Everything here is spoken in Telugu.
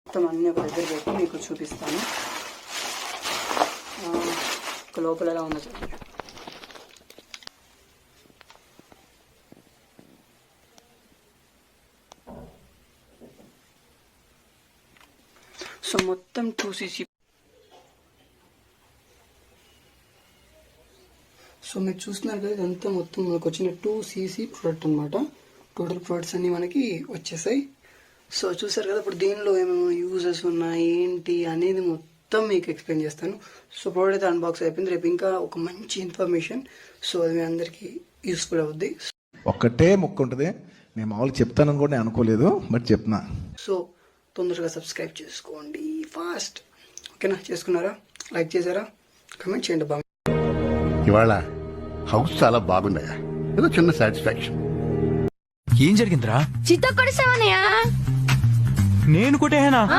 మొత్తం అన్నీ ఒక దగ్గర పెట్టి మీకు చూపిస్తాను. లోపల ఎలా ఉన్నది. సో మొత్తం 2cc. సో మీరు చూస్తున్నారు కదా, ఇదంతా మొత్తం మనకు వచ్చిన 2cc ప్రోడక్ట్ అనమాట. టోటల్ ప్రోడక్ట్స్ అన్నీ మనకి వచ్చేసాయి. సో చూసారు కదా, ఇప్పుడు దీనిలో ఏమేమి యూజెస్ ఉన్నాయి ఏంటి అనేది మొత్తం మీకు ఎక్స్ప్లెయిన్ చేస్తాను. సో ప్రోడక్ట్ అయితే అన్బాక్స్ అయిపోయింది. రేపు ఇంకా ఒక మంచి ఇన్ఫర్మేషన్, సో అది మీ అందరికీ యూస్ఫుల్ అవుద్ది. ఒక్కటే మొక్క ఉంటుంది, నేను మామూలుగా చెప్తానని కూడా నేను అనుకోలేదు, బట్ చెప్తున్నా. సో తొందరగా సబ్స్క్రైబ్ చేసుకోండి ఫాస్ట్. ఓకేనా? చేసుకున్నారా? లైక్ చేశారా? కమెంట్ చేయండి. బాగా ఇవాళ హౌస్ చాలా బాగుందయ్యా, ఏదో చిన్న సాటిస్ఫాక్షన్. ఏం జరిగిందిరా? చిత్త కొడిసావనయ్యా. నేను కొట్టేనా?